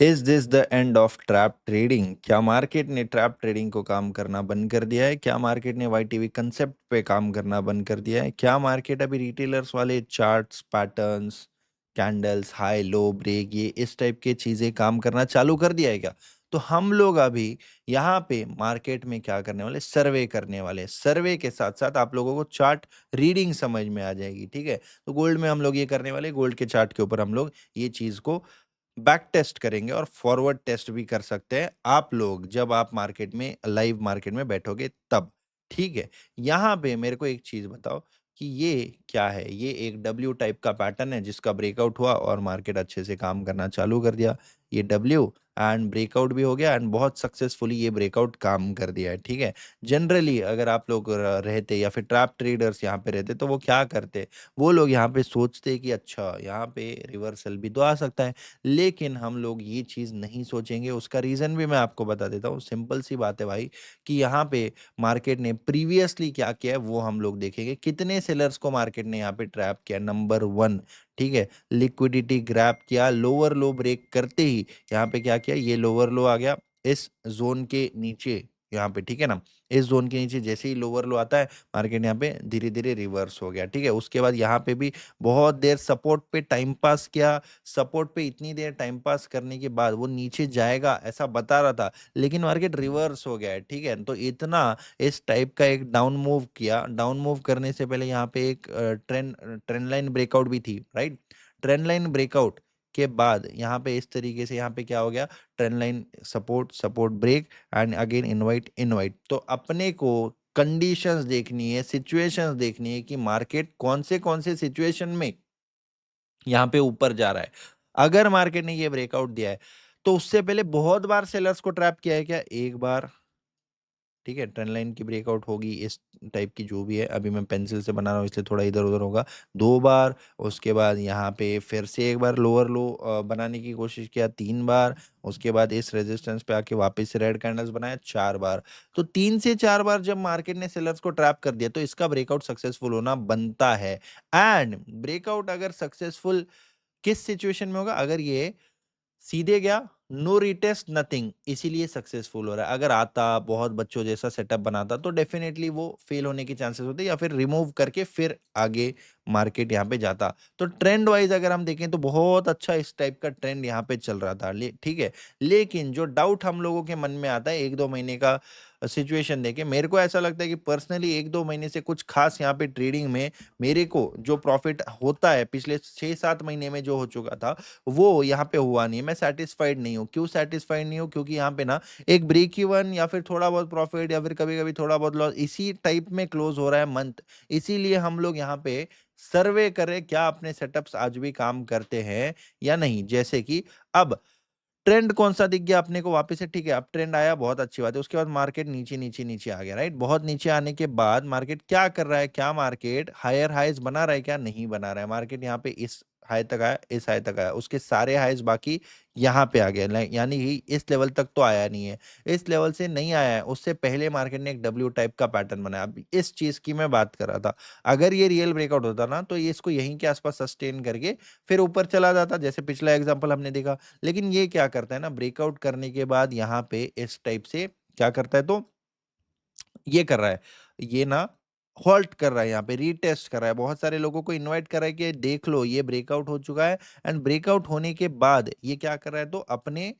Is this the end of trap trading? क्या market ने trap trading को काम करना बंद कर दिया है? क्या मार्केट ने वाई टीवी कंसेप्ट पे काम करना बंद कर दिया है? क्या मार्केट अभी रिटेलर्स वाले charts, patterns, candles, high low break, ये इस टाइप के चीजें काम करना चालू कर दिया है क्या? तो हम लोग अभी यहाँ पे मार्केट में क्या करने वाले, सर्वे करने वाले। सर्वे के साथ साथ आप लोगों को चार्ट रीडिंग समझ में आ जाएगी, ठीक है? तो गोल्ड में हम लोग ये करने वाले, गोल्ड के चार्ट के ऊपर हम लोग ये चीज को बैक टेस्ट करेंगे और फॉरवर्ड टेस्ट भी कर सकते हैं आप लोग, जब आप मार्केट में, लाइव मार्केट में बैठोगे तब। ठीक है, यहाँ पे मेरे को एक चीज बताओ कि ये क्या है? ये एक डब्ल्यू टाइप का पैटर्न है जिसका ब्रेकआउट हुआ और मार्केट अच्छे से काम करना चालू कर दिया। ये डब्ल्यू एंड ब्रेकआउट भी हो गया एंड बहुत सक्सेसफुली ये ब्रेकआउट काम कर दिया है, ठीक है? जनरली अगर आप लोग रहते या फिर ट्रैप ट्रेडर्स यहाँ पे रहते तो वो क्या करते? वो लोग यहाँ पे सोचते कि अच्छा यहाँ पे रिवर्सल भी तो आ सकता है, लेकिन हम लोग ये चीज़ नहीं सोचेंगे। उसका रीज़न भी मैं आपको बता देता हूँ, सिंपल सी बात है भाई, कि यहाँ पे मार्केट ने प्रीवियसली क्या किया है वो हम लोग देखेंगे। कितने सेलर्स को मार्केट ने यहाँ पे ट्रैप किया? नंबर 1, ठीक है? लिक्विडिटी ग्रैब किया, लोअर लो ब्रेक करते ही यहाँ पे क्या किया? ये लोअर लो आ गया इस ज़ोन के नीचे, यहाँ पे, ठीक है ना? इस ज़ोन के नीचे जैसे ही लोअर लो आता है, मार्केट यहाँ पे धीरे-धीरे रिवर्स हो गया, ठीक है? उसके बाद यहाँ पे भी बहुत देर सपोर्ट पे टाइम पास किया। सपोर्ट पे इतनी देर टाइम पास करने के बाद वो नीचे जाएगा ऐसा बता रहा था, लेकिन मार्केट रिवर्स हो गया है, ठीक है? तो इतना इस टाइप का एक डाउन मूव किया। डाउन मूव करने से पहले यहाँ पे एक ट्रेंड ट्रेंड लाइन ब्रेकआउट भी थी, राइट? ट्रेंड लाइन ब्रेकआउट के बाद यहाँ पे इस तरीके से यहाँ पे क्या हो गया? Trend line support, support break and again invite, invite. तो अपने को कंडीशंस देखनी है, सिचुएशंस देखनी है कि मार्केट कौन से सिचुएशन में यहाँ पे ऊपर जा रहा है। अगर मार्केट ने ये ब्रेकआउट दिया है, तो उससे पहले बहुत बार सेलर्स को ट्रैप किया है क्या? एक बार, ठीक है? ट्रेंड लाइन की ब्रेकआउट होगी इस टाइप की, जो भी है, अभी मैं पेंसिल से बना रहा हूँ इसलिए थोड़ा इधर-उधर होगा। 2 बार, उसके बाद यहाँ पे फिर से एक बार लोअर लो बनाने की कोशिश किया 3 बार, उसके बाद इस रेजिस्टेंस पे आके वापस से रेड कैंडल्स बनाया 4 बार। तो 3 से 4 बार जब मार्केट ने सेलर्स को ट्रैप कर दिया, तो इसका ब्रेकआउट सक्सेसफुल होना बनता है। एंड ब्रेकआउट अगर सक्सेसफुल किस सिचुएशन में होगा? अगर ये सीधे गया, नो रीटेस्ट नथिंग, इसीलिए सक्सेसफुल हो रहा है। अगर आता, बहुत बच्चों जैसा सेटअप बनाता, तो डेफिनेटली वो फेल होने के चांसेस होते, या फिर रिमूव करके फिर आगे मार्केट यहाँ पे जाता। तो ट्रेंड वाइज अगर हम देखें तो बहुत अच्छा इस टाइप का ट्रेंड यहाँ पे चल रहा था, ठीक है? लेकिन जो डाउट हम लोगों के मन में आता है 1-2 महीने का सिचुएशन देके, मेरे को ऐसा लगता है कि पर्सनली 1-2 महीने से कुछ खास यहाँ पे ट्रेडिंग में मेरे को जो प्रॉफिट होता है पिछले 6-7 महीने में जो हो चुका था, वो यहाँ पे हुआ नहीं है। मैं सैटिस्फाइड नहीं हूँ। क्यों सैटिस्फाइड नहीं हूँ? क्योंकि यहाँ पे ना एक ब्रेक इवन या फिर थोड़ा बहुत प्रॉफिट या फिर कभी-कभी थोड़ा बहुत लॉस, इसी टाइप में क्लोज हो रहा है मंथ। इसीलिए हम लोग यहाँ पे सर्वे करें क्या अपने सेटअप्स आज भी काम करते हैं या नहीं। जैसे कि अब ट्रेंड कौन-सा दिख गया अपने को वापस से, ठीक है, अब ट्रेंड आया, बहुत अच्छी बात है। उसके बाद मार्केट नीचे, नीचे, नीचे आ गया, राइट? बहुत नीचे आने के बाद मार्केट क्या कर रहा है? क्या मार्केट हायर हाइज़ बना रहा है क्या? नहीं बना रहा है। मार्केट यहाँ पे इस हाई तक आया, इस हाई तक आया, उसके सारे हाइज़ बाकी यहाँ पे आ गए। यानी कि इस लेवल तक तो आया नहीं है। इस लेवल से नहीं आया है, उससे पहले मार्केट ने एक डब्ल्यू टाइप का पैटर्न बनाया। अब इस चीज़ की मैं बात कर रहा था। अगर ये रियल ब्रेकआउट होता ना, तो ये इसको यहीं के आस-पास सस्टेन करके फिर ऊपर चला जाता, जैसे पिछला एग्ज़ाम्पल हमने देखा। लेकिन ये क्या करता है ना, ब्रेकआउट करने के बाद यहाँ पे इस टाइप से क्या करता है, तो ये कर रहा है, ये ना हॉल्ट कर रहा है, यहाँ पे रीटेस्ट कर रहा है, बहुत सारे लोगों को इनवाइट कर रहा है कि देख लो ये ब्रेकआउट हो चुका है। एंड ब्रेकआउट होने के बाद ये क्या कर रहा है, तो अपने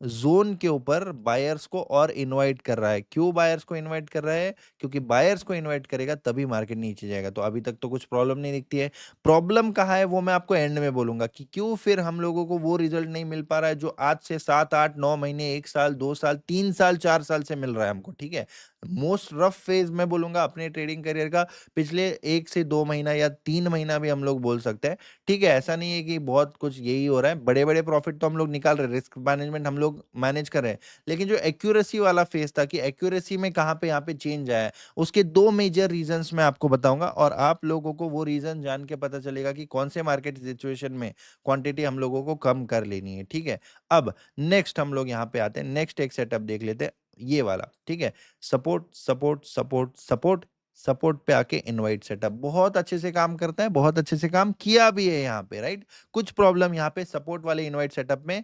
ज़ोन के ऊपर बायर्स को और इनवाइट कर रहा है। क्यों बायर्स को इनवाइट कर रहा है? क्योंकि बायर्स को इनवाइट करेगा तभी मार्केट नीचे जाएगा। तो अभी तक तो कुछ प्रॉब्लम नहीं दिखती है। प्रॉब्लम कहाँ है वो मैं आपको एंड में बोलूँगा कि क्यों फिर हम लोगों को वो रिज़ल्ट नहीं मिल पा रहा है जो आज से 7, 8, 9 महीने, 1 साल, 2 साल, 3 साल, 4 साल से मिल रहा है हमको, ठीक है? मोस्ट रफ फेज़ मैं बोलूँगा अपने ट्रेडिंग करियर का पिछले 1 से 2 महीना या 3 महीना भी हम लोग बोल सकते हैं। ठीक है, ऐसा नहीं है कि बहुत कुछ यही हो रहा है, बड़े-बड़े प्रॉफ़िट तो हम लोग निकाल रहे हैं, रिस्क मैनेजमेंट हम लोग मैनेज कर रहे हैं। लेकिन जो एक्यूरेसी वाला फ़ेज़ था कि एक्यूरेसी में कहाँ पे यहाँ पे चेंज आया है, उसके 2 मेजर रीज़न्स मैं आपको बताऊँगा और आप लोगों को वो रीज़न जान के पता चलेगा कि कौन से मार्केट सिचुएशन में क्वांटिटी हम लोगों को कम कर लेनी है, ठीक है? अब नेक्स्ट हम लोग यहाँ पे आते हैं, नेक्स्ट एक सेटअप देख लेते हैं, ये वाला, ठीक है? Support, support, support, support, support पे आके इनवाइट सेटअप बहुत अच्छे से काम करता है, बहुत अच्छे से काम किया भी है यहाँ पे, राइट? कुछ प्रॉब्लम यहाँ पे सपोर्ट वाले इनवाइट सेटअप में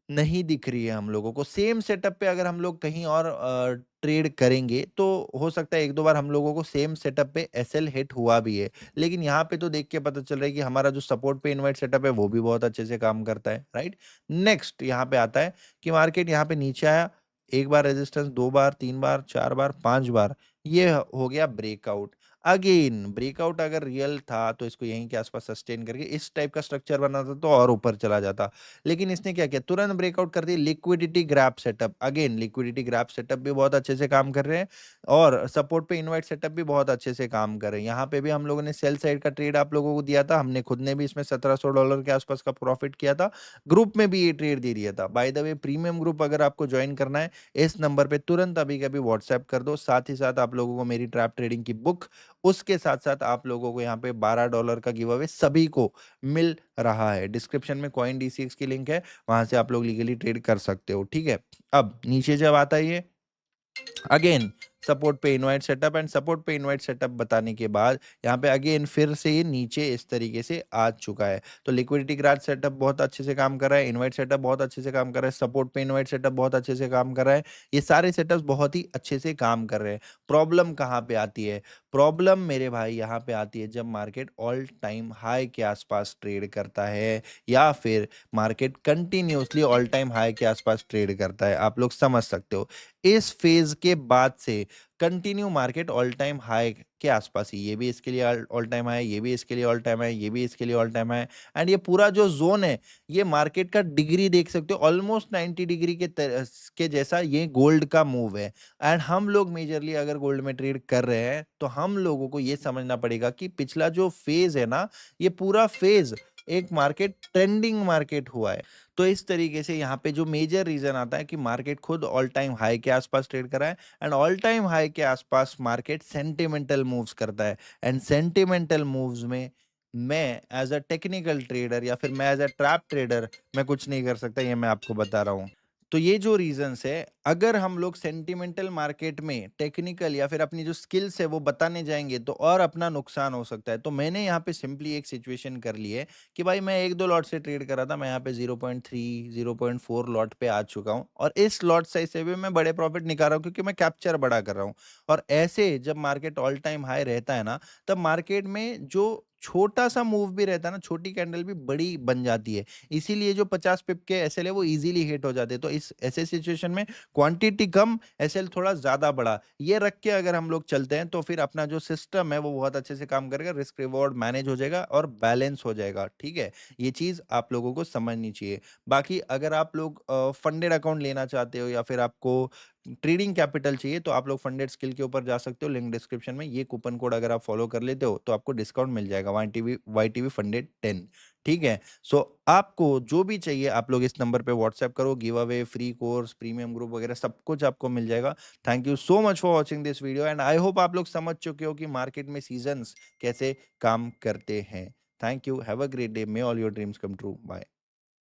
नहीं दिख रही है हम लोगों को। सेम सेटअप पे अगर हम लोग कहीं और ट्रेड करेंगे, तो हो सकता है 1-2 बार हम लोगों को सेम सेटअप पे एसएल हिट हुआ भी है। लेकिन यहाँ पे तो देख के पता चल रहा है कि हमारा जो सपोर्ट पे इनवर्ट सेटअप है, वो भी बहुत अच्छे से काम करता है, राइट? नेक्स्ट यहाँ पे आता है कि मार्केट यहाँ पे नीचे आया, 1 बार रेजिस्टेंस, 2 बार, 3 बार, 4 बार, 5 बार, ये हो गया ब्रेकआउट। अगेन ब्रेकआउट अगर रियल था, तो इसको यहीं के आस-पास सस्टेन करके इस टाइप का स्ट्रक्चर बनाता तो और ऊपर चला जाता। लेकिन इसने क्या किया, तुरंत ब्रेकआउट कर दी, liquidity grab setup. Again liquidity grab setup भी बहुत अच्छे से काम कर रहे हैं और सपोर्ट पे इनवाइट सेटअप भी बहुत अच्छे से काम कर रहे हैं। यहाँ पे भी हम लोगों ने सेल साइड का ट्रेड आप लोगों को दिया था, हमने खुद ने भी इसमें $1700 के आसपास का प्रॉफिट किया था। ग्रुप में भी ये ट्रेड दे दिया था। By the way, premium group अगर आपको ज्वाइन करना है, इस नंबर पे तुरंत अभी के अभी व्हाट्सएप कर दो। साथ ही साथ आप लोगों को मेरी ट्रैप ट्रेडिंग की बुक, उसके साथ साथ आप लोगों को यहाँ पे $12 का गिव अवे सभी को मिल रहा है। डिस्क्रिप्शन में कॉइन डीसीएक्स की लिंक है, वहाँ से आप लोग लीगली ट्रेड कर सकते हो, ठीक है? अब नीचे जब आता है ये, अगेन सपोर्ट पे इनवाइट सेटअप, एंड सपोर्ट पे इनवाइट सेटअप बताने के बाद यहाँ पे अगेन फिर से ये नीचे इस तरीके से आ चुका है। तो लिक्विडिटी ग्राफ सेटअप बहुत अच्छे से काम कर रहा है, इनवाइट सेटअप बहुत अच्छे से काम कर रहा है, सपोर्ट पे इनवाइट सेटअप बहुत अच्छे से काम कर रहा है। ये सारे सेटअप्स बहुत ही अच्छे से काम कर रहे हैं। प्रॉब्लम कहाँ पे आती है? प्रॉब्लम मेरे भाई यहाँ पे आती है जब मार्केट ऑल टाइम हाई के आसपास ट्रेड करता है, या फिर market continuously all time high के आसपास ट्रेड करता है। आप लोग समझ सकते हो। इस फेज के बाद से continue market all time high के आसपास ही, ये भी इसके लिए ऑल टाइम हाई, ये भी इसके लिए ऑल टाइम हाई, ये भी इसके लिए ऑल टाइम हाई, एंड ये पूरा जो जोन है, ये मार्केट का डिग्री देख सकते हो, ऑलमोस्ट 90 डिग्री के जैसा ये गोल्ड का मूव है। एंड हम लोग मेजरली अगर गोल्ड में ट्रेड कर रहे हैं, तो हम लोगों को ये समझना पड़ेगा कि पिछला जो फेज है ना, ये पूरा फेज एक मार्केट ट्रेंडिंग मार्केट हुआ है। तो इस तरीके से यहाँ पे जो मेजर रीजन आता है कि मार्केट खुद ऑल टाइम हाई के आसपास ट्रेड कर रहा है, एंड ऑल टाइम हाई के आसपास मार्केट सेंटिमेंटल मूव्स करता है, एंड सेंटिमेंटल मूव्स में मैं एज अ टेक्निकल ट्रेडर या फिर मैं एज अ ट्रैप ट्रेडर मैं कुछ नहीं कर सकता, ये मैं आपको बता रहा हूँ। तो ये जो रीजंस है, अगर हम लोग सेंटिमेंटल मार्केट में टेक्निकल या फिर अपनी जो स्किल्स है वो बताने जाएंगे, तो और अपना नुकसान हो सकता है। तो मैंने यहाँ पे सिंपली एक सिचुएशन कर ली है कि भाई मैं 1-2 लॉट से ट्रेड कर रहा था, मैं यहाँ पे 0.3, 0.4 लॉट पे आ चुका हूँ, और इस लॉट साइज से भी मैं बड़े प्रॉफिट निकाल रहा हूँ क्योंकि मैं कैप्चर बड़ा कर रहा हूँ। और ऐसे जब मार्केट ऑल टाइम हाई रहता है ना, तब मार्केट में जो छोटा-सा मूव भी रहता है ना, छोटी कैंडल भी बड़ी बन जाती है। इसीलिए जो 50 पिप के एसएल है वो ईज़िली हिट हो जाते हैं। तो इस ऐसे सिचुएशन में क्वांटिटी कम, एसएल थोड़ा ज़्यादा बड़ा, ये रख के अगर हम लोग चलते हैं, तो फिर अपना जो सिस्टम है वो बहुत अच्छे से काम करेगा, रिस्क रिवॉर्ड मैनेज हो जाएगा और बैलेंस हो जाएगा, ठीक है? ये चीज़ आप लोगों को समझनी चाहिए। बाकी अगर आप लोग फंडेड अकाउंट लेना चाहते हो या फिर आपको ट्रेडिंग कैपिटल चाहिए, तो आप लोग फंडेड स्किल के ऊपर जा सकते हो, लिंक डिस्क्रिप्शन में। ये कूपन कोड अगर आप फॉलो कर लेते हो, तो आपको डिस्काउंट मिल जाएगा, वाईटीवी फंडेड 10, ठीक है? सो आपको जो भी चाहिए, आप लोग इस नंबर पे व्हाट्सएप करो, give away, free course, premium group वगैरह सब कुछ आपको मिल जाएगा। Thank you so much for watching this video, and I hope आप लोग समझ चुके हो कि मार्केट में सीजन्स कैसे काम करते हैं। Thank you, have a great day, may all your dreams come true, bye.